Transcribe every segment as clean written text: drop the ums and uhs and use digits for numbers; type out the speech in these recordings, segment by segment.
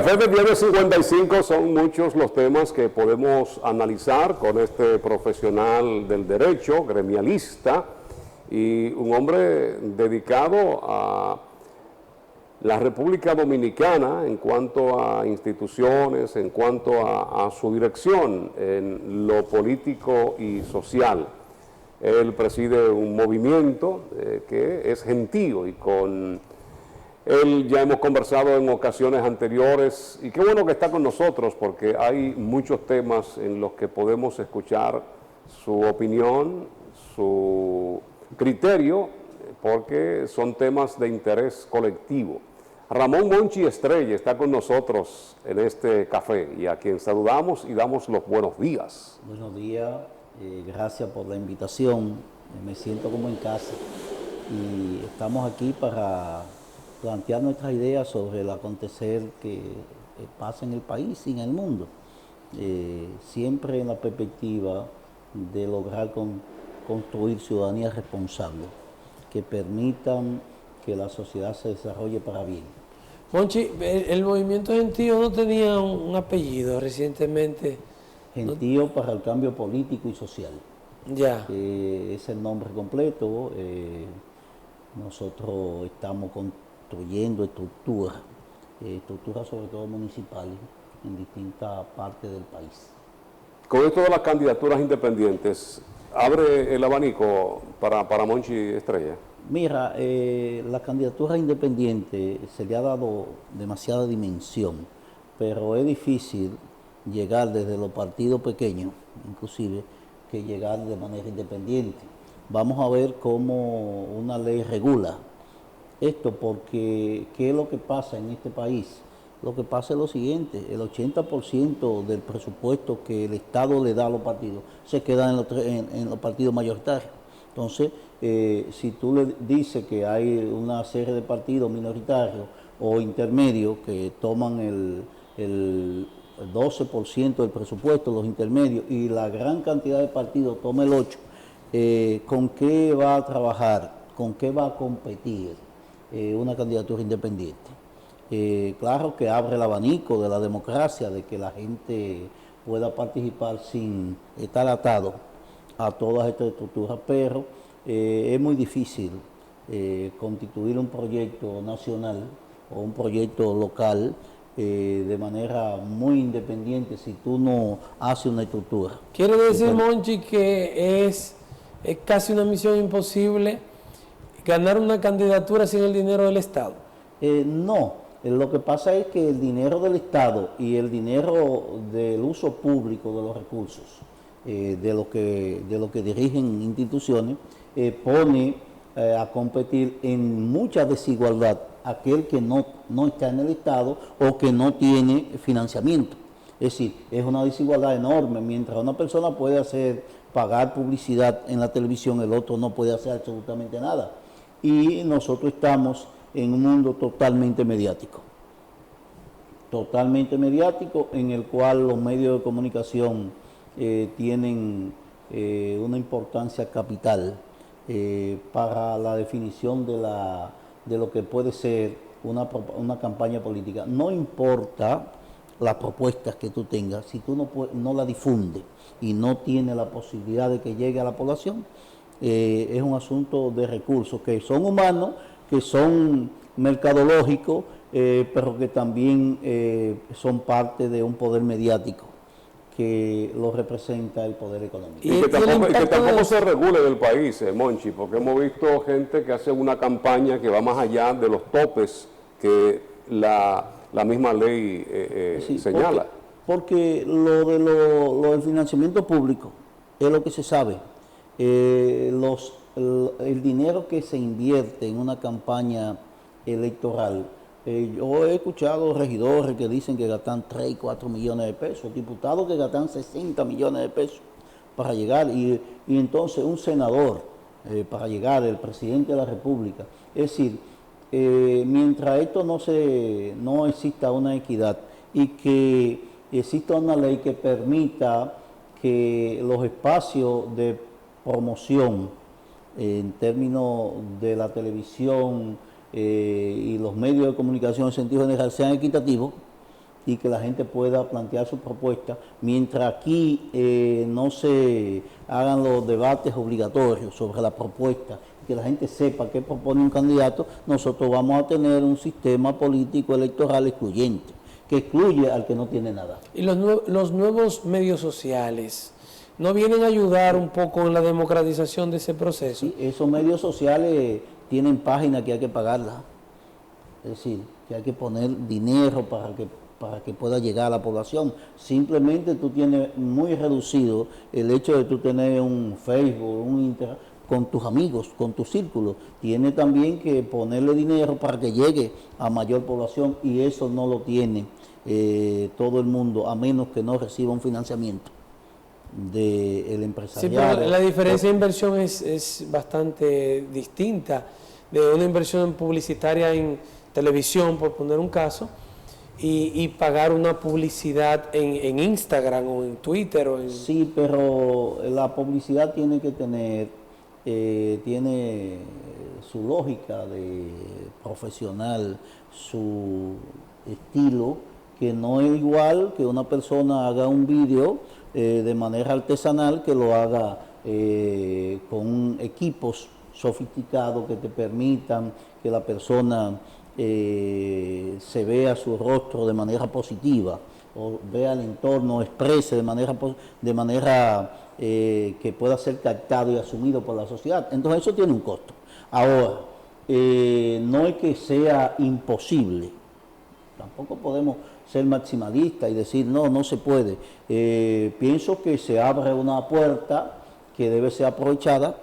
café de 10:55 son muchos los temas que podemos analizar con este profesional del derecho, gremialista, y un hombre dedicado a la República Dominicana en cuanto a instituciones, en cuanto a su dirección en lo político y social. Él preside un movimiento que es gentío, y con él ya hemos conversado en ocasiones anteriores, y qué bueno que está con nosotros porque hay muchos temas en los que podemos escuchar su opinión, su criterio, porque son temas de interés colectivo. Ramón Monchi Estrella está con nosotros en este café, y a quien saludamos y damos los buenos días. Buenos días, gracias por la invitación, me siento como en casa y estamos aquí para plantear nuestras ideas sobre el acontecer que pasa en el país y en el mundo, siempre en la perspectiva de lograr construir ciudadanía responsable que permitan que la sociedad se desarrolle para bien. Monchi, el movimiento Gentío no tenía un apellido recientemente. Gentío para el cambio político y social. Ya. Es el nombre completo. Nosotros estamos construyendo estructuras sobre todo municipales en distintas partes del país. Con esto de las candidaturas independientes, ¿abre el abanico para Monchi Estrella? Mira, la candidatura independiente se le ha dado demasiada dimensión, pero es difícil llegar desde los partidos pequeños, inclusive, que llegar de manera independiente. Vamos a ver cómo una ley regula esto, porque ¿qué es lo que pasa en este país? Lo que pasa es lo siguiente: el 80% del presupuesto que el Estado le da a los partidos se queda en los partidos mayoritarios. Entonces, si tú le dices que hay una serie de partidos minoritarios o intermedios que toman el 12% del presupuesto, los intermedios, y la gran cantidad de partidos toma el 8%, ¿con qué va a trabajar? ¿Con qué va a competir una candidatura independiente? Claro que abre el abanico de la democracia, de que la gente pueda participar sin estar atado a todas estas estructuras, pero es muy difícil constituir un proyecto nacional o un proyecto local de manera muy independiente si tú no haces una estructura. Quiere decir, Monchi, que es casi una misión imposible ganar una candidatura sin el dinero del Estado. No, lo que pasa es que el dinero del Estado y el dinero del uso público de los recursos de lo que dirigen instituciones pone a competir en mucha desigualdad aquel que no está en el Estado o que no tiene financiamiento. Es decir, es una desigualdad enorme. Mientras una persona puede pagar publicidad en la televisión, el otro no puede hacer absolutamente nada. Y nosotros estamos en un mundo totalmente mediático, en el cual los medios de comunicación tienen una importancia capital para la definición de lo que puede ser una campaña política. No importa las propuestas que tú tengas, si tú no la difundes y no tienes la posibilidad de que llegue a la población, es un asunto de recursos que son humanos, que son mercadológicos, pero que también son parte de un poder mediático que lo representa el poder económico. Y que tampoco se regule en el país, Monchi, porque hemos visto gente que hace una campaña que va más allá de los topes que la misma ley sí, señala. Porque lo del financiamiento público es lo que se sabe. El dinero que se invierte en una campaña electoral, yo he escuchado regidores que dicen que gastan 3 y 4 millones de pesos, diputados que gastan 60 millones de pesos para llegar, y entonces un senador para llegar, el presidente de la República. Es decir, mientras esto no exista una equidad y que exista una ley que permita que los espacios de promoción en términos de la televisión y los medios de comunicación en sentido general sean equitativos, y que la gente pueda plantear su propuesta, mientras aquí no se hagan los debates obligatorios sobre la propuesta, que la gente sepa qué propone un candidato, nosotros vamos a tener un sistema político electoral excluyente, que excluye al que no tiene nada. ¿Y los nuevos medios sociales no vienen a ayudar un poco en la democratización de ese proceso? Sí, esos medios sociales tienen páginas que hay que pagarlas, es decir, que hay que poner dinero para que pueda llegar a la población. Simplemente tú tienes muy reducido el hecho de tú tener un Facebook, un Instagram, con tus amigos, con tu círculo. Tiene también que ponerle dinero para que llegue a mayor población, y eso no lo tiene todo el mundo, a menos que no reciba un financiamiento del empresariado. Sí, pero la diferencia de inversión es bastante distinta de una inversión publicitaria en televisión, por poner un caso, y pagar una publicidad en Instagram o en Twitter. Sí, pero la publicidad tiene que tener, tiene su lógica de profesional, su estilo, que no es igual que una persona haga un vídeo de manera artesanal, que lo haga con equipos sofisticados que te permitan que la persona se vea su rostro de manera positiva, o vea el entorno, exprese de manera que pueda ser captado y asumido por la sociedad. Entonces eso tiene un costo. Ahora, no es que sea imposible, tampoco podemos ser maximalistas y decir no se puede. Pienso que se abre una puerta que debe ser aprovechada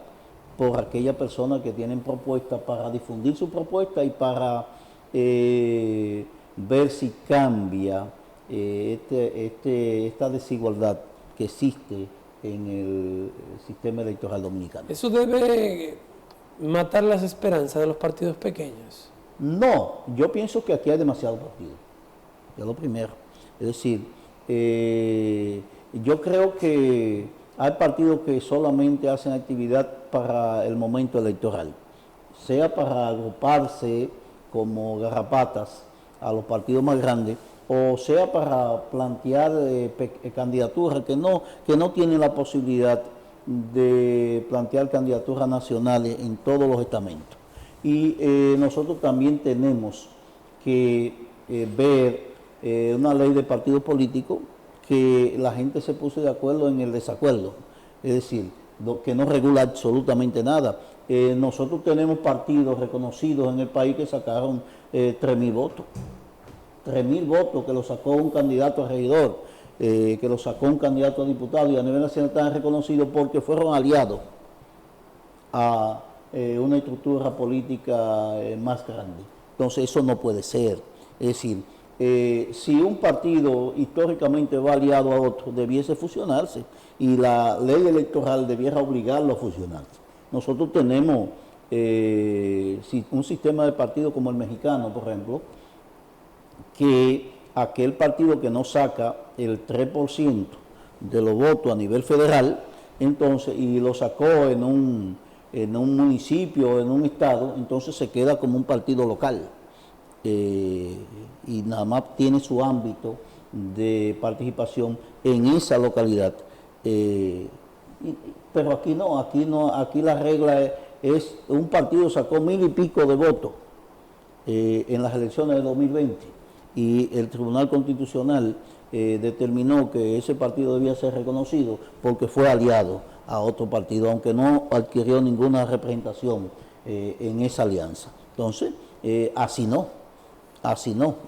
por aquellas personas que tienen propuestas, para difundir su propuesta y para ver si cambia esta desigualdad que existe en el sistema electoral dominicano. ¿Eso debe matar las esperanzas de los partidos pequeños? No, yo pienso que aquí hay demasiados partidos. Es lo primero. Es decir, yo creo que hay partidos que solamente hacen actividad para el momento electoral, sea para agruparse como garrapatas a los partidos más grandes, o sea para plantear candidaturas que no tienen la posibilidad de plantear candidaturas nacionales en todos los estamentos. Y nosotros también tenemos que ver una ley de partidos políticos que la gente se puso de acuerdo en el desacuerdo, es decir, que no regula absolutamente nada. Nosotros tenemos partidos reconocidos en el país que sacaron 3.000 votos. 3.000 votos que lo sacó un candidato a regidor, que lo sacó un candidato a diputado, y a nivel nacional están reconocidos porque fueron aliados a una estructura política más grande. Entonces eso no puede ser. Es decir, si un partido históricamente va aliado a otro, debiese fusionarse, y la ley electoral debiera obligarlo a fusionarse. Nosotros tenemos un sistema de partidos como el mexicano, por ejemplo, que aquel partido que no saca el 3% de los votos a nivel federal, entonces, y lo sacó en un municipio, en un estado, entonces se queda como un partido local, y nada más tiene su ámbito de participación en esa localidad. Pero aquí no, aquí la regla es un partido sacó 1.000 y pico de votos en las elecciones de 2020, y el Tribunal Constitucional determinó que ese partido debía ser reconocido porque fue aliado a otro partido, aunque no adquirió ninguna representación en esa alianza. Entonces, así no.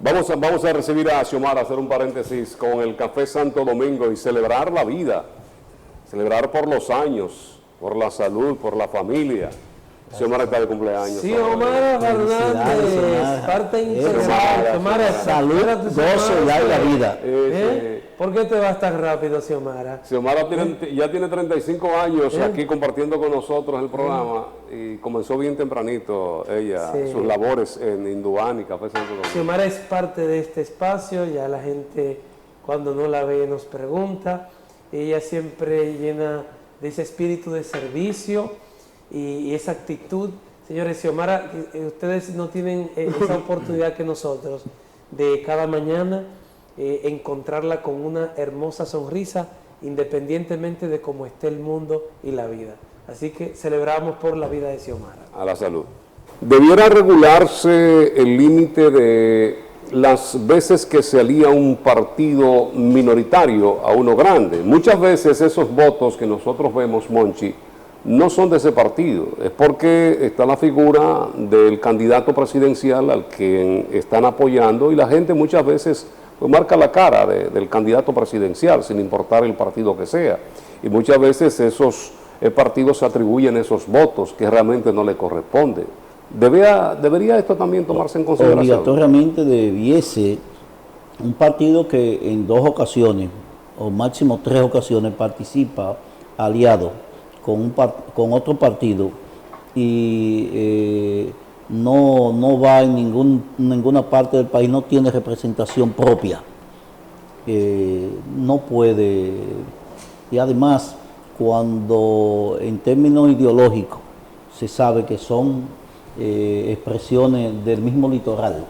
Vamos a recibir a Xiomara, hacer un paréntesis con el Café Santo Domingo y celebrar la vida, celebrar por los años, por la salud, por la familia. Xiomara está de cumpleaños. Xiomara Fernández, parte integral. Xiomara, salud, gozo y larga vida. ¿Por qué te vas tan rápido, Xiomara? Xiomara ya tiene 35 años aquí compartiendo con nosotros el programa, y comenzó bien tempranito ella, sus labores en Induán y Café Santo Domingo. Xiomara es parte de este espacio, ya la gente cuando no la ve nos pregunta. Ella siempre llena de ese espíritu de servicio y esa actitud. Señores, Xiomara, ustedes no tienen esa oportunidad que nosotros de cada mañana encontrarla con una hermosa sonrisa, independientemente de cómo esté el mundo y la vida. Así que celebramos por la vida de Xiomara. A la salud. Debiera regularse el límite de las veces que se alía un partido minoritario a uno grande. Muchas veces esos votos que nosotros vemos, Monchi, no son de ese partido, es porque está la figura del candidato presidencial al que están apoyando y la gente muchas veces pues, marca la cara del candidato presidencial sin importar el partido que sea. Y muchas veces esos partidos se atribuyen esos votos que realmente no le corresponden. ¿Debería esto también tomarse en consideración? Obligatoriamente debiese un partido que en 2 ocasiones, o máximo 3 ocasiones, participa aliado con otro partido y no va en ninguna parte del país, no tiene representación propia, no puede. Y además, cuando en términos ideológicos se sabe que son expresiones del mismo litoral,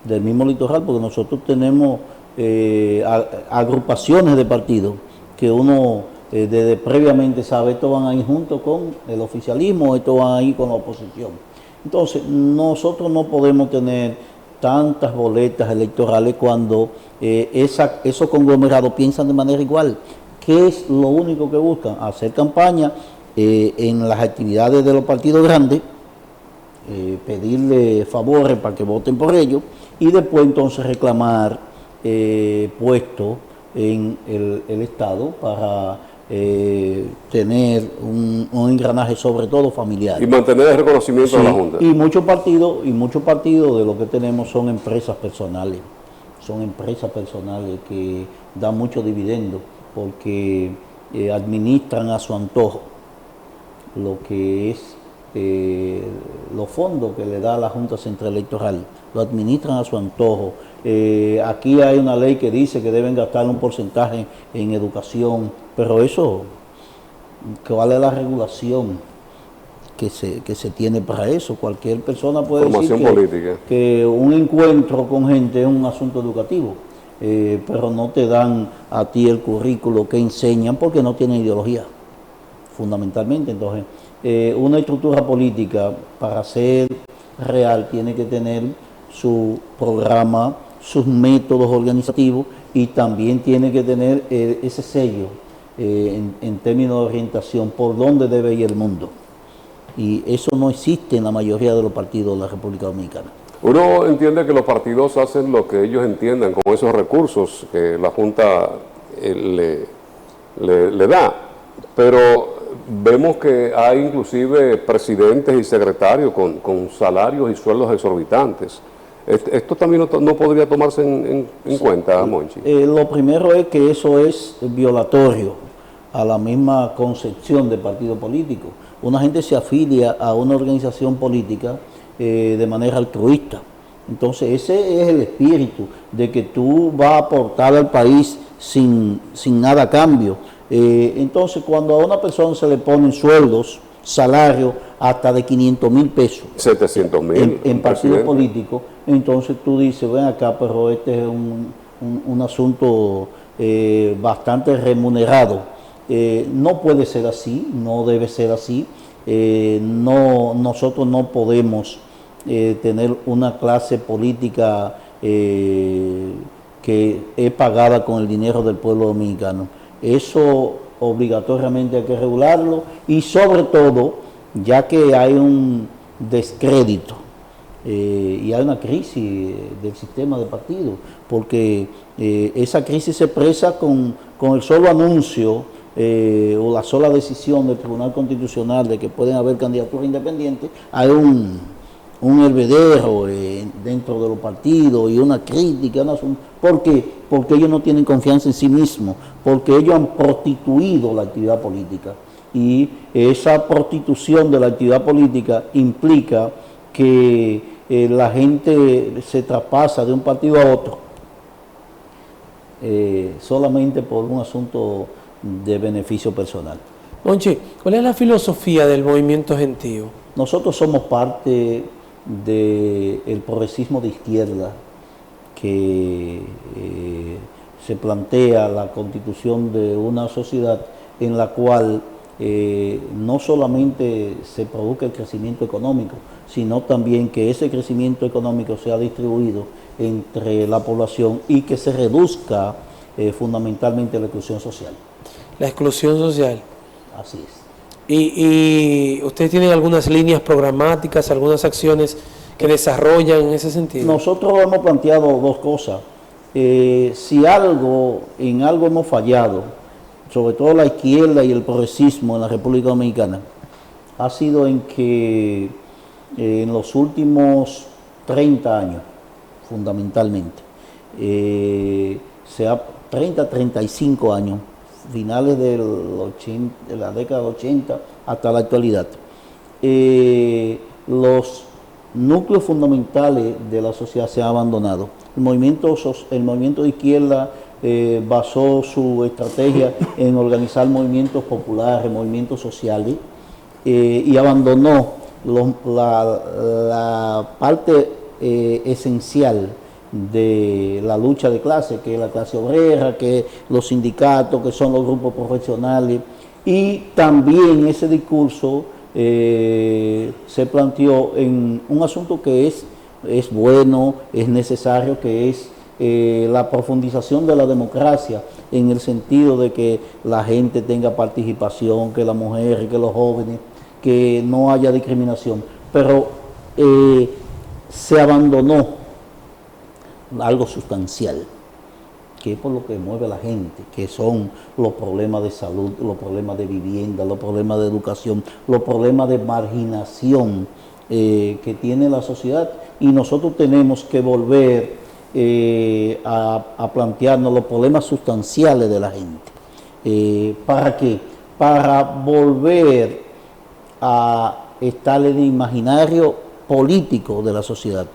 porque nosotros tenemos agrupaciones de partidos que uno desde previamente sabe, estos van a ir junto con el oficialismo, estos van a ir con la oposición. Entonces, nosotros no podemos tener tantas boletas electorales cuando esos conglomerados piensan de manera igual. ¿Qué es lo único que buscan? Hacer campaña en las actividades de los partidos grandes, pedirle favores para que voten por ellos y después entonces reclamar puestos en el Estado para tener un engranaje sobre todo familiar. Y mantener el reconocimiento de la Junta. Y muchos partidos de lo que tenemos son empresas personales. Son empresas personales que dan mucho dividendo porque administran a su antojo lo que es los fondos que le da la Junta Central Electoral, lo administran a su antojo. Aquí hay una ley que dice que deben gastar un porcentaje en educación, pero eso, ¿cuál es la regulación que se tiene para eso? Cualquier persona puede decir que un encuentro con gente es un asunto educativo, pero no te dan a ti el currículo que enseñan porque no tienen ideología, fundamentalmente. Entonces, una estructura política para ser real tiene que tener su programa, sus métodos organizativos y también tiene que tener ese sello en términos de orientación por dónde debe ir el mundo. Y eso no existe en la mayoría de los partidos de la República Dominicana. Uno entiende que los partidos hacen lo que ellos entiendan con esos recursos que la Junta le da, pero vemos que hay inclusive presidentes y secretarios con salarios y sueldos exorbitantes. ¿Esto también no podría tomarse en cuenta, Monchi? Lo primero es que eso es violatorio a la misma concepción de partido político. Una gente se afilia a una organización política de manera altruista. Entonces ese es el espíritu de que tú vas a aportar al país sin nada a cambio. Entonces cuando a una persona se le ponen sueldos, salarios hasta de 500,000 pesos, 700,000 en partidos políticos, entonces tú dices, ven acá, pero este es un asunto bastante remunerado. No puede ser así, no debe ser así. Nosotros no podemos tener una clase política que es pagada con el dinero del pueblo dominicano. Eso obligatoriamente hay que regularlo y sobre todo, ya que hay un descrédito y hay una crisis del sistema de partidos, porque esa crisis se expresa con el solo anuncio o la sola decisión del Tribunal Constitucional de que pueden haber candidaturas independientes. Hay un hervedero dentro de los partidos y una crítica. ¿Por qué? Porque ellos no tienen confianza en sí mismos, porque ellos han prostituido la actividad política. Y esa prostitución de la actividad política implica que la gente se traspasa de un partido a otro solamente por un asunto de beneficio personal. Monchi, ¿cuál es la filosofía del movimiento gentío? Nosotros somos parte del progresismo de izquierda que se plantea la constitución de una sociedad en la cual no solamente se produzca el crecimiento económico, sino también que ese crecimiento económico sea distribuido entre la población y que se reduzca fundamentalmente la exclusión social. La exclusión social. Así es. ¿Y ustedes tienen algunas líneas programáticas, algunas acciones que desarrollan en ese sentido? Nosotros hemos planteado dos cosas. Si en algo hemos fallado, sobre todo la izquierda y el progresismo en la República Dominicana, ha sido en que en los últimos 30 años, fundamentalmente, 30, 35 años, finales de la década de 80 hasta la actualidad, los núcleos fundamentales de la sociedad se han abandonado. El movimiento de izquierda basó su estrategia en organizar movimientos populares, movimientos sociales, y abandonó la parte esencial de la lucha de clase, que es la clase obrera, que los sindicatos, que son los grupos profesionales, y también ese discurso se planteó en un asunto que es bueno, es necesario, que es la profundización de la democracia, en el sentido de que la gente tenga participación, que las mujeres, que los jóvenes, que no haya discriminación, pero se abandonó algo sustancial, que es por lo que mueve a la gente, que son los problemas de salud, los problemas de vivienda, los problemas de educación, los problemas de marginación que tiene la sociedad, y nosotros tenemos que volver a plantearnos los problemas sustanciales de la gente. ¿Para qué? Para volver a estar en el imaginario político de la sociedad,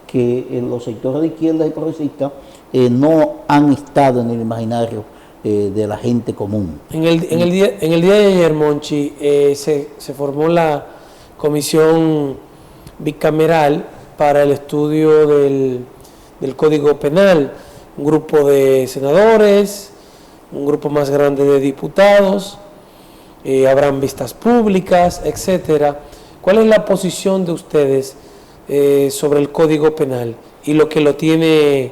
que en los sectores de izquierda y progresistas no han estado en el imaginario de la gente común. En el día de ayer, Monchi, se formó la comisión bicameral para el estudio del Código Penal, un grupo de senadores, un grupo más grande de diputados, habrán vistas públicas, etcétera. ¿Cuál es la posición de ustedes sobre el Código Penal y lo que lo tiene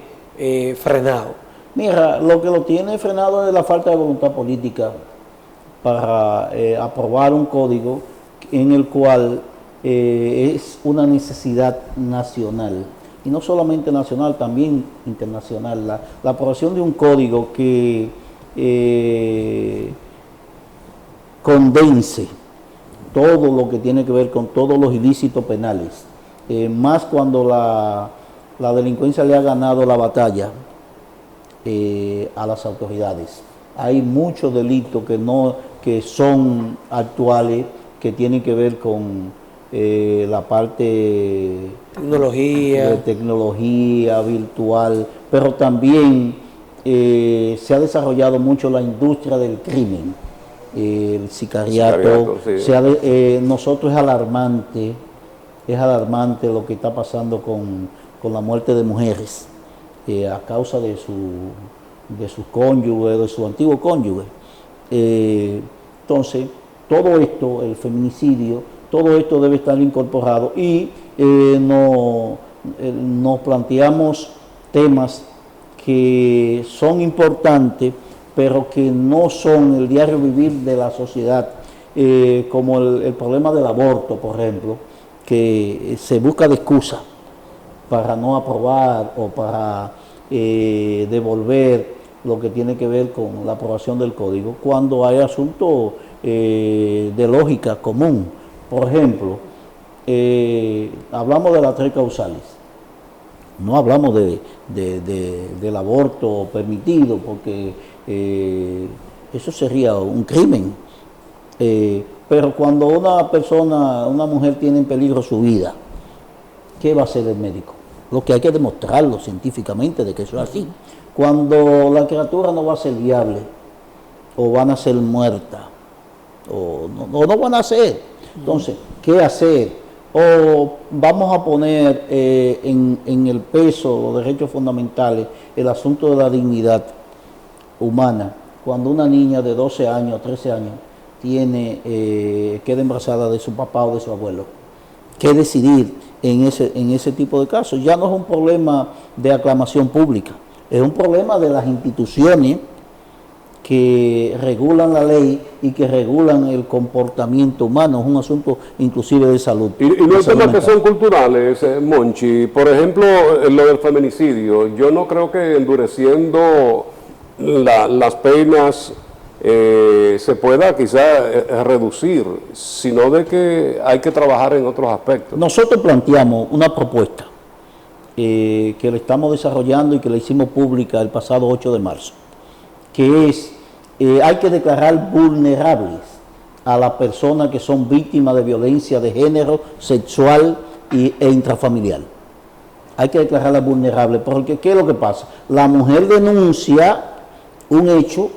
frenado? Mira, lo que lo tiene frenado es la falta de voluntad política para aprobar un código en el cual es una necesidad nacional, y no solamente nacional, también internacional. La aprobación de un código que condense todo lo que tiene que ver con todos los ilícitos penales, más cuando la delincuencia le ha ganado la batalla a las autoridades. Hay muchos delitos que son actuales, que tienen que ver con la parte de tecnología virtual, pero también se ha desarrollado mucho la industria del crimen, el sicariato. Sí. Nosotros es alarmante lo que está pasando con la muerte de mujeres a causa de su cónyuge, de su antiguo cónyuge. Entonces, todo esto, el feminicidio, todo esto debe estar incorporado, y nos planteamos temas que son importantes, pero que no son el diario vivir de la sociedad, como el problema del aborto, por ejemplo, que se busca de excusa para no aprobar o para devolver lo que tiene que ver con la aprobación del código, cuando hay asuntos de lógica común. Por ejemplo, hablamos de las 3 causales, no hablamos del aborto permitido, porque eso sería un crimen. Pero cuando una mujer tiene en peligro su vida, ¿qué va a hacer el médico? Lo que hay que demostrarlo científicamente de que eso es así. Cuando la criatura no va a ser viable, o van a ser muerta, o no van a ser. Entonces, ¿qué hacer? o vamos a poner en el peso de los derechos fundamentales el asunto de la dignidad humana, cuando una niña de 12 años, 13 años, queda embarazada de su papá o de su abuelo? ¿Qué decidir en ese tipo de casos? Ya no es un problema de aclamación pública, es un problema de las instituciones que regulan la ley y que regulan el comportamiento humano. Es un asunto inclusive de salud. Y no hay temas que son culturales, Monchi. Por ejemplo, lo del feminicidio. Yo no creo que endureciendo las penas se pueda quizá reducir, sino de que hay que trabajar en otros aspectos. Nosotros planteamos una propuesta que le estamos desarrollando y que la hicimos pública el pasado 8 de marzo, que es, hay que declarar vulnerables a las personas que son víctimas de violencia de género, sexual e intrafamiliar. Hay que declararlas vulnerables, porque ¿qué es lo que pasa? La mujer denuncia un hecho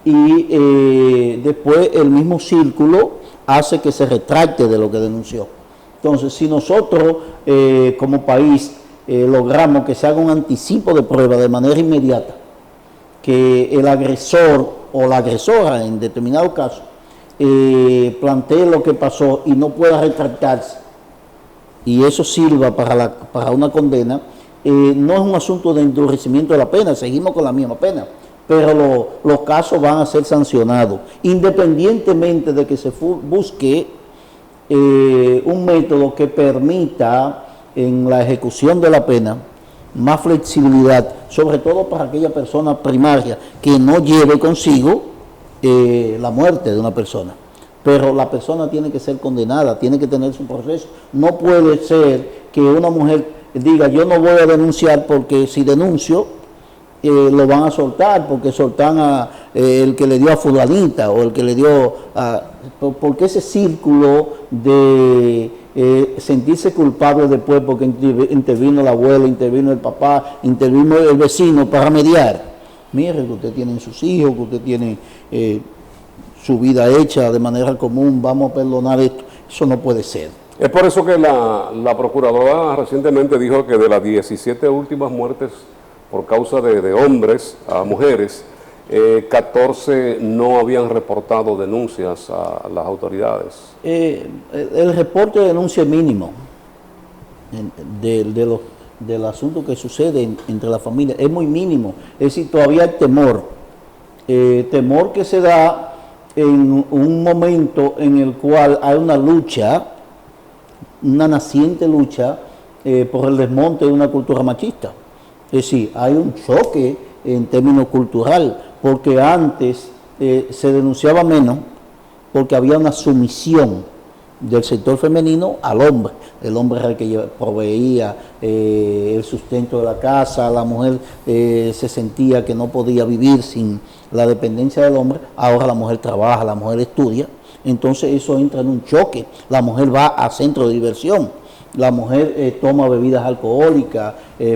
y después el mismo círculo hace que se retracte de lo que denunció. Entonces, si nosotros como país logramos que se haga un anticipo de prueba de manera inmediata, que el agresor o la agresora en determinado caso plantee lo que pasó y no pueda retractarse, y eso sirva para una condena, no es un asunto de endurecimiento de la pena, seguimos con la misma pena, pero los casos van a ser sancionados, independientemente de que se busque un método que permita en la ejecución de la pena más flexibilidad, sobre todo para aquella persona primaria que no lleve consigo la muerte de una persona. Pero la persona tiene que ser condenada, tiene que tener su proceso. No puede ser que una mujer diga, yo no voy a denunciar porque si denuncio lo van a soltar, porque soltan a el que le dio a fulanita o el que le dio a... Porque ese círculo de sentirse culpable después porque intervino la abuela, intervino el papá, intervino el vecino para mediar. Mire que usted tiene sus hijos, que usted tiene su vida hecha de manera común, vamos a perdonar esto. Eso no puede ser. Es por eso que la Procuradora recientemente dijo que de las 17 últimas muertes por causa de hombres a mujeres, 14 no habían reportado denuncias a las autoridades. El reporte de denuncia es mínimo del asunto que sucede entre la familia, es muy mínimo. Es decir, todavía hay temor que se da en un momento en el cual hay una lucha, una naciente lucha por el desmonte de una cultura machista. Es decir, hay un choque en términos cultural, porque antes se denunciaba menos porque había una sumisión del sector femenino al hombre. El hombre era el que proveía el sustento de la casa, la mujer se sentía que no podía vivir sin la dependencia del hombre. Ahora la mujer trabaja, la mujer estudia, entonces eso entra en un choque. La mujer va a centro de diversión, la mujer toma bebidas alcohólicas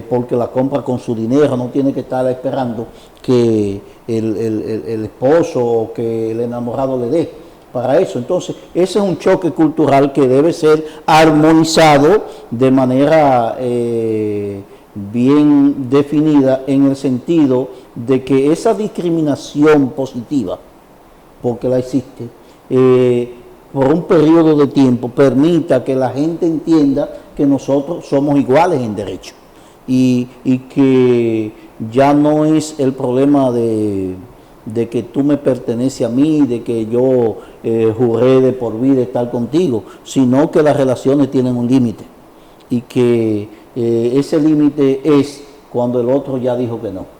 porque la compra con su dinero, no tiene que estar esperando que el esposo o que el enamorado le dé para eso. Entonces, ese es un choque cultural que debe ser armonizado de manera bien definida, en el sentido de que esa discriminación positiva, porque la existe, por un periodo de tiempo permita que la gente entienda que nosotros somos iguales en derecho y que ya no es el problema de que tú me perteneces a mí, de que yo juré de por vida estar contigo, sino que las relaciones tienen un límite y que ese límite es cuando el otro ya dijo que no.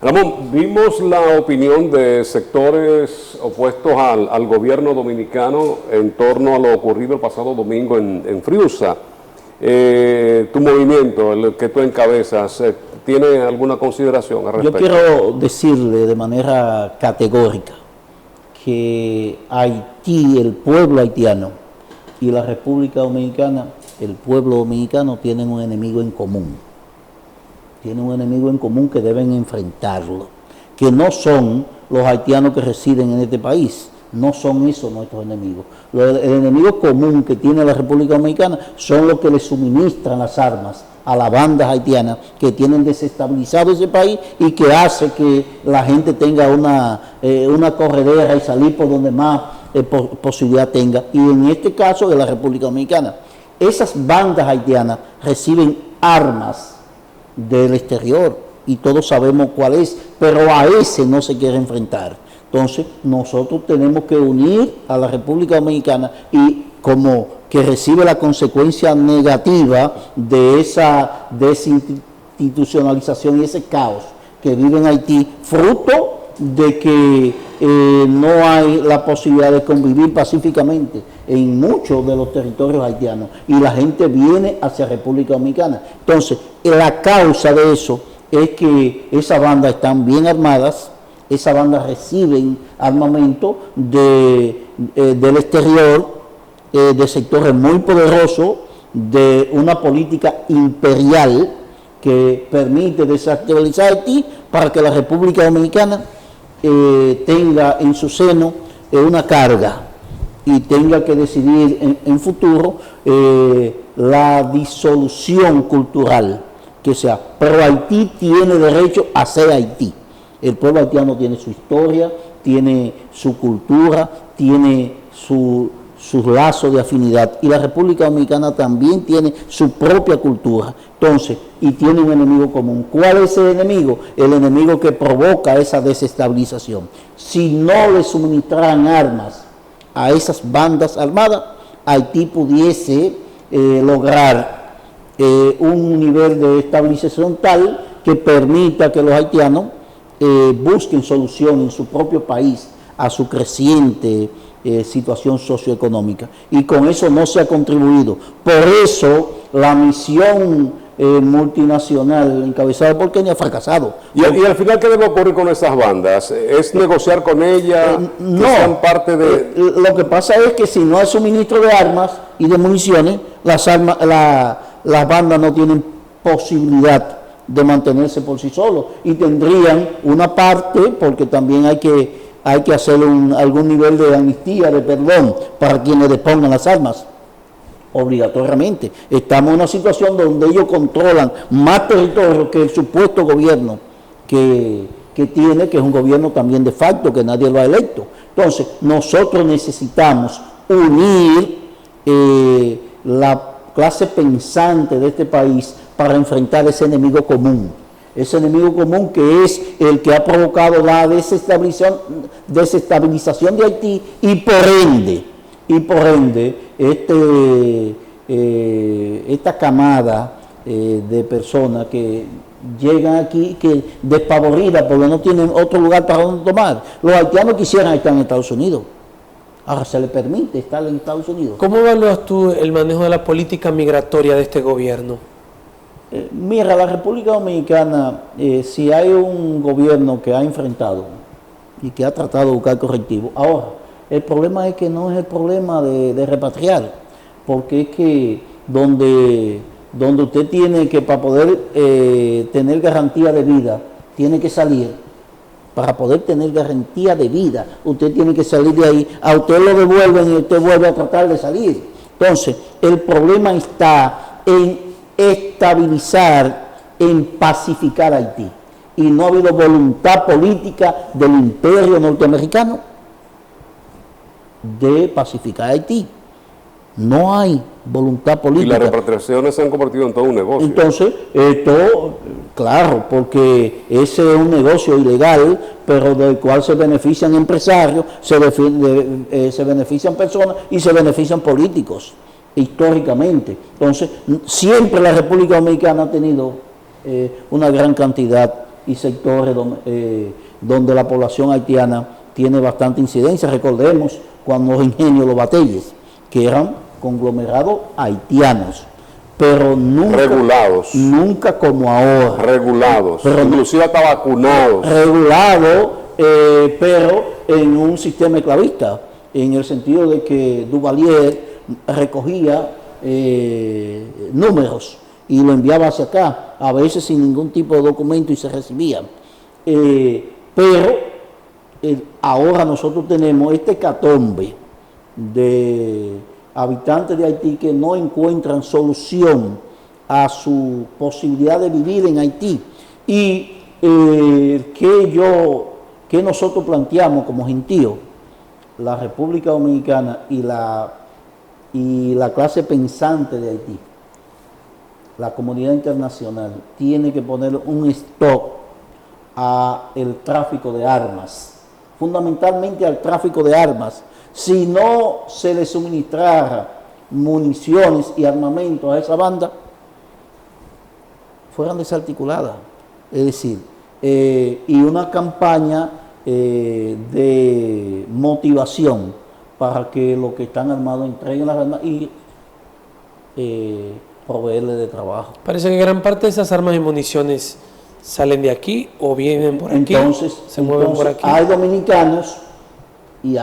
Ramón, vimos la opinión de sectores opuestos al gobierno dominicano en torno a lo ocurrido el pasado domingo en Friusa. Tu movimiento, el que tú encabezas, ¿tiene alguna consideración al respecto? Yo quiero decirle de manera categórica que Haití, el pueblo haitiano, y la República Dominicana, el pueblo dominicano, tienen un enemigo en común. Tienen un enemigo en común que deben enfrentarlo, que no son los haitianos que residen en este país, No son esos nuestros enemigos. El enemigo común que tiene la República Dominicana son los que le suministran las armas a las bandas haitianas que tienen desestabilizado ese país y que hace que la gente tenga una corredera y salir por donde más posibilidad tenga. Y en este caso de la República Dominicana, esas bandas haitianas reciben armas del exterior y todos sabemos cuál es, pero a ese no se quiere enfrentar. Entonces, nosotros tenemos que unir a la República Dominicana y como que recibe la consecuencia negativa de esa desinstitucionalización y ese caos que vive en Haití, fruto de que no hay la posibilidad de convivir pacíficamente en muchos de los territorios haitianos y la gente viene hacia República Dominicana. Entonces, la causa de eso es que esas bandas están bien armadas, esas bandas reciben armamento del exterior, de sectores muy poderosos, de una política imperial que permite desestabilizar Haití para que la República Dominicana tenga en su seno una carga y tenga que decidir en futuro la disolución cultural que sea. Pero Haití tiene derecho a ser Haití. El pueblo haitiano tiene su historia, tiene su cultura, tiene sus lazos de afinidad, y la República Dominicana también tiene su propia cultura. Entonces, y tiene un enemigo común. ¿Cuál es el enemigo? El enemigo que provoca esa desestabilización. Si no le suministraran armas a esas bandas armadas, Haití pudiese lograr un nivel de estabilización tal que permita que los haitianos busquen solución en su propio país a su creciente situación socioeconómica, y con eso no se ha contribuido. Por eso la misión multinacional encabezada por Kenia ha fracasado. ¿Y al final qué debe ocurrir con esas bandas? ¿Es negociar con ellas? No, sean parte de... lo que pasa es que si no hay suministro de armas y de municiones, las bandas no tienen posibilidad de mantenerse por sí solos, y tendrían una parte, porque también hay que hacer algún nivel de amnistía, de perdón, para quienes depongan las armas, obligatoriamente. Estamos en una situación donde ellos controlan más territorio que el supuesto gobierno que tiene, que es un gobierno también de facto, que nadie lo ha electo. Entonces, nosotros necesitamos unir la clase pensante de este país para enfrentar ese enemigo común. Ese enemigo común que es el que ha provocado la desestabilización de Haití, y por ende esta camada de personas que llegan aquí que despavoridas porque no tienen otro lugar para donde tomar. Los haitianos quisieran estar en Estados Unidos, ahora se les permite estar en Estados Unidos. ¿Cómo evalúas tú el manejo de la política migratoria de este gobierno? Mira, la República Dominicana, si hay un gobierno que ha enfrentado y que ha tratado de buscar correctivos, ahora, el problema es que no es el problema de repatriar, porque es que donde usted tiene que, para poder tener garantía de vida, tiene que salir. Para poder tener garantía de vida, usted tiene que salir de ahí, a usted lo devuelven y usted vuelve a tratar de salir. Entonces, el problema está en estabilizar, en pacificar Haití. Y no ha habido voluntad política del imperio norteamericano de pacificar Haití. No hay voluntad política. Y las repatriaciones se han convertido en todo un negocio. Entonces, claro, porque ese es un negocio ilegal, pero del cual se benefician empresarios, se benefician personas y se benefician políticos, históricamente. Entonces, siempre la República Dominicana ha tenido una gran cantidad y sectores donde la población haitiana tiene bastante incidencia. Recordemos cuando los ingenios, los batelles, que eran conglomerados haitianos, pero nunca como ahora. Regulados, pero inclusive hasta vacunados. Regulados, pero en un sistema esclavista, en el sentido de que Duvalier recogía números y lo enviaba hacia acá, a veces sin ningún tipo de documento, y se recibían. Pero ahora nosotros tenemos este hecatombe de habitantes de Haití que no encuentran solución a su posibilidad de vivir en Haití. Y que nosotros planteamos como gentío, la República Dominicana y la clase pensante de Haití, la comunidad internacional, tiene que poner un stop a el tráfico de armas, fundamentalmente al tráfico de armas. Si no se le suministrara municiones y armamento a esa banda, fueran desarticuladas. Es decir, y una campaña de motivación para que los que están armados entreguen las armas y proveerle de trabajo. Parece que gran parte de esas armas y municiones salen de aquí o vienen por aquí, se mueven por aquí. Hay dominicanos y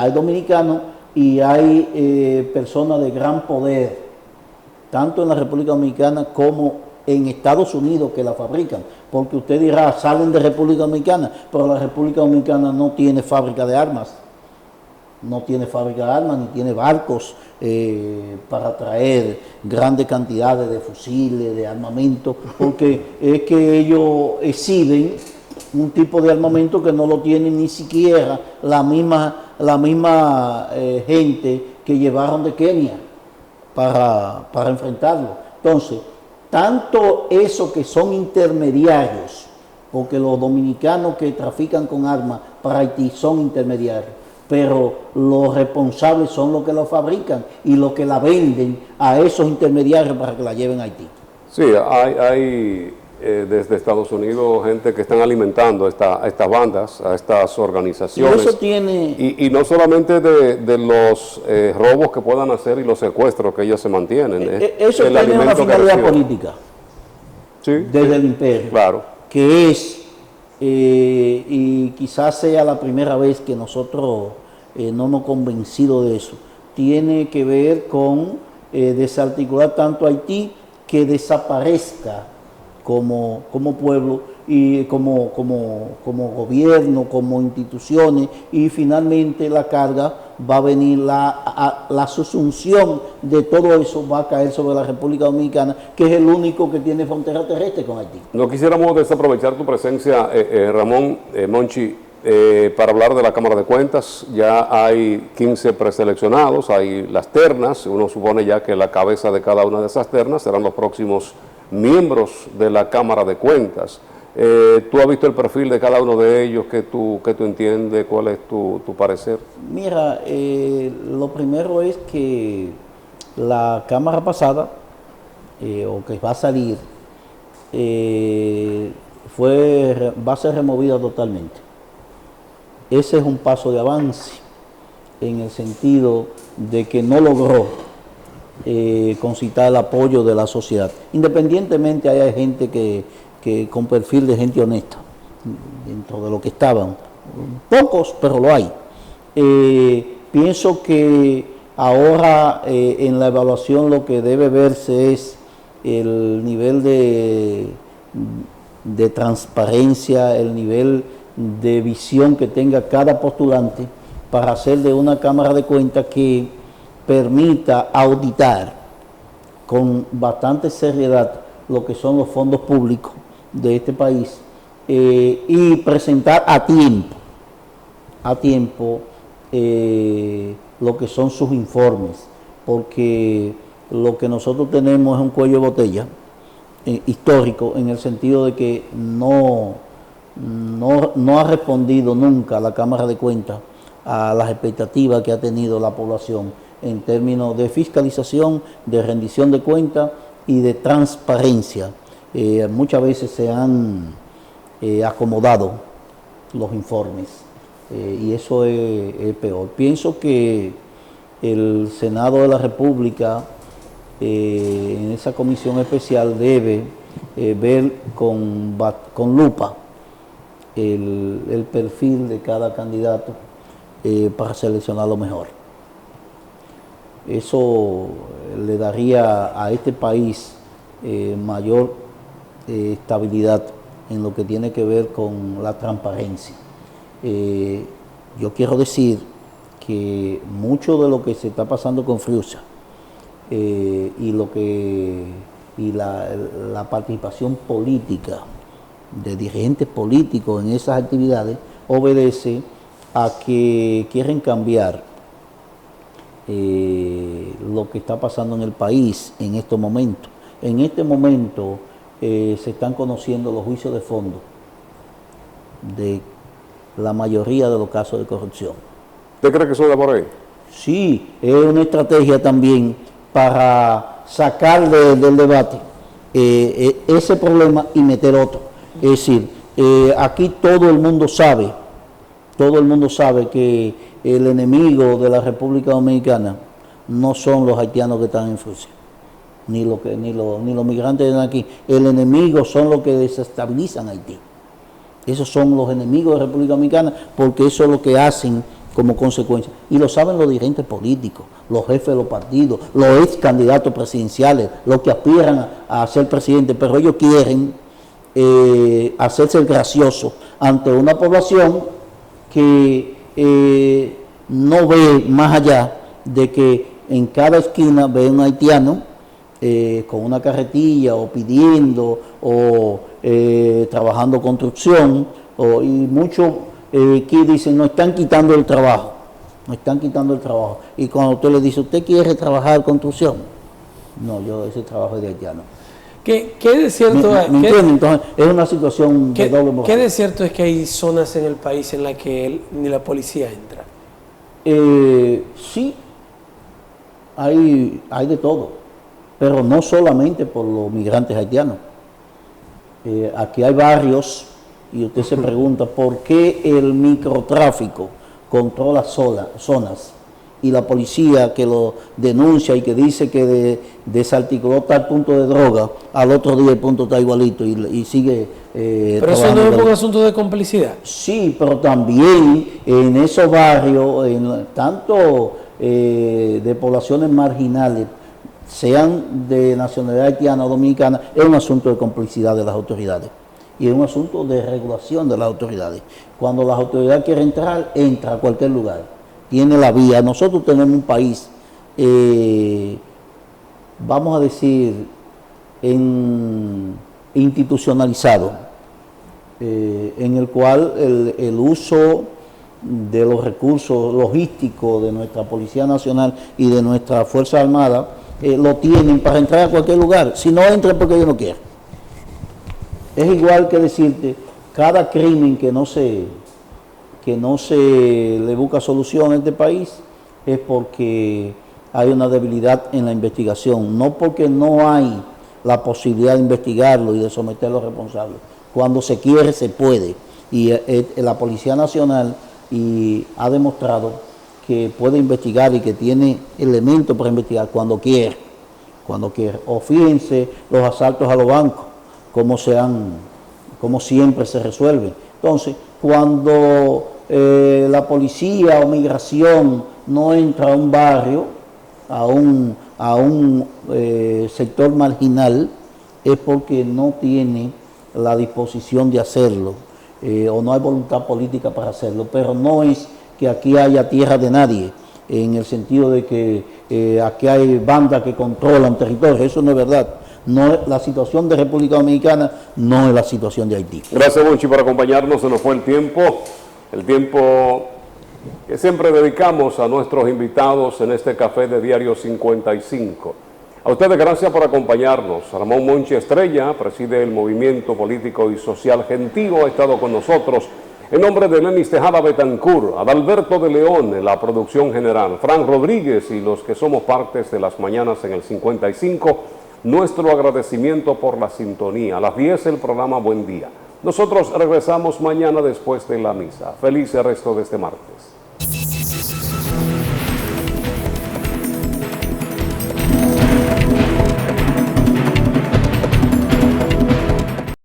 hay personas de gran poder, tanto en la República Dominicana como en Estados Unidos, que la fabrican. Porque usted dirá, salen de República Dominicana, pero la República Dominicana no tiene fábrica de armas. No tiene fábrica de armas, ni tiene barcos para traer grandes cantidades de fusiles, de armamento, porque es que ellos exhiben un tipo de armamento que no lo tiene ni siquiera la misma gente que llevaron de Kenia para enfrentarlo. Entonces, tanto eso que son intermediarios, porque los dominicanos que trafican con armas para Haití son intermediarios, pero los responsables son los que lo fabrican y los que la venden a esos intermediarios para que la lleven a Haití. Sí, hay desde Estados Unidos gente que están alimentando a estas bandas, a estas organizaciones. Y eso tiene... Y no solamente de los robos que puedan hacer y los secuestros que ellos se mantienen. Eso tiene una finalidad política, sí, desde el imperio, claro, que es, y quizás sea la primera vez que nosotros no hemos convencido de eso, tiene que ver con desarticular tanto Haití, que desaparezca como pueblo y como gobierno, como instituciones, y finalmente la carga va a venir, la susunción de todo eso va a caer sobre la República Dominicana, que es el único que tiene frontera terrestre con Haití. No quisiéramos desaprovechar tu presencia, Ramón, Monchi, para hablar de la Cámara de Cuentas. Ya hay 15 preseleccionados, hay las ternas, uno supone ya que la cabeza de cada una de esas ternas serán los próximos miembros de la Cámara de Cuentas. ¿Tú has visto el perfil de cada uno de ellos? ¿Qué tú entiendes? ¿Cuál es tu parecer? Mira, lo primero es que la Cámara pasada, o que va a salir, va a ser removida totalmente. Ese es un paso de avance en el sentido de que no logró concitar el apoyo de la sociedad. Independientemente hay gente que con perfil de gente honesta, dentro de lo que estaban, pocos, pero lo hay. Pienso que ahora en la evaluación lo que debe verse es el nivel de transparencia, el nivel de visión que tenga cada postulante para hacer de una Cámara de Cuentas que permita auditar con bastante seriedad lo que son los fondos públicos de este país y presentar a tiempo lo que son sus informes, porque lo que nosotros tenemos es un cuello de botella histórico, en el sentido de que no ha respondido nunca la Cámara de Cuentas a las expectativas que ha tenido la población en términos de fiscalización, de rendición de cuentas y de transparencia. Muchas veces se han acomodado los informes y eso es peor. Pienso que el Senado de la República en esa comisión especial debe ver con lupa el perfil de cada candidato para seleccionar lo mejor. Eso le daría a este país mayor estabilidad en lo que tiene que ver con la transparencia. yo quiero decir que mucho de lo que se está pasando con Friusa y la participación política de dirigentes políticos en esas actividades obedece a que quieren cambiar lo que está pasando en el país en estos momentos. En este momento se están conociendo los juicios de fondo de la mayoría de los casos de corrupción. ¿Usted cree que eso va por ahí? Sí, es una estrategia también para sacar del debate ese problema y meter otro. Es decir, aquí todo el mundo sabe que el enemigo de la República Dominicana no son los haitianos que están en Rusia, ni los migrantes que están aquí. El enemigo son los que desestabilizan Haití. Esos son los enemigos de la República Dominicana, porque eso es lo que hacen como consecuencia. Y lo saben los dirigentes políticos, los jefes de los partidos, los ex candidatos presidenciales, los que aspiran a ser presidente, pero ellos quieren hacerse graciosos ante una población que no ve más allá de que en cada esquina ve un haitiano con una carretilla o pidiendo o trabajando construcción y muchos que dicen nos están quitando el trabajo, y cuando usted le dice ¿usted quiere trabajar construcción? No, ese trabajo es de haitiano. ¿Qué de cierto es? Entonces, es una situación de doble moral. ¿Qué de cierto es que hay zonas en el país en las que ni la policía entra? Sí, hay de todo, pero no solamente por los migrantes haitianos. Aquí hay barrios, y usted se pregunta, ¿por qué el microtráfico controla zonas? Y la policía que lo denuncia y que dice que desarticuló tal punto de droga, al otro día el punto está igualito y sigue pero eso no es un asunto de complicidad. Sí, pero también en esos barrios, tanto de poblaciones marginales, sean de nacionalidad haitiana o dominicana, es un asunto de complicidad de las autoridades y es un asunto de regulación de las autoridades. Cuando las autoridades quieren entrar, entra a cualquier lugar, tiene la vía. Nosotros tenemos un país, vamos a decir, institucionalizado, en el cual el uso de los recursos logísticos de nuestra Policía Nacional y de nuestra Fuerza Armada lo tienen para entrar a cualquier lugar. Si no entran porque ellos no quieren. Es igual que decirte, cada crimen que no se le busca solución en este país es porque hay una debilidad en la investigación, no porque no hay la posibilidad de investigarlo y de someter a los responsables. Cuando se quiere, se puede. Y la Policía Nacional ha demostrado que puede investigar y que tiene elementos para investigar cuando quiere. O fíjense los asaltos a los bancos, cómo siempre se resuelven. Entonces, cuando la policía o migración no entra a un barrio, a un sector marginal, es porque no tiene la disposición de hacerlo o no hay voluntad política para hacerlo. Pero no es que aquí haya tierra de nadie, en el sentido de que aquí hay bandas que controlan territorios. Eso no es verdad. No, la situación de República Dominicana no es la situación de Haití. Gracias, Monchi, por acompañarnos. Se nos fue el tiempo que siempre dedicamos a nuestros invitados en este café de Diario 55. A ustedes gracias por acompañarnos. Ramón Monchi Estrella preside el Movimiento Político y Social Gentío, ha estado con nosotros. En nombre de Lenis Tejada Betancur, Adalberto de León en la producción general, Fran Rodríguez y los que somos partes de las mañanas en el 55, nuestro agradecimiento por la sintonía. A las 10 el programa Buen Día. Nosotros regresamos mañana después de la misa. Feliz resto de este martes.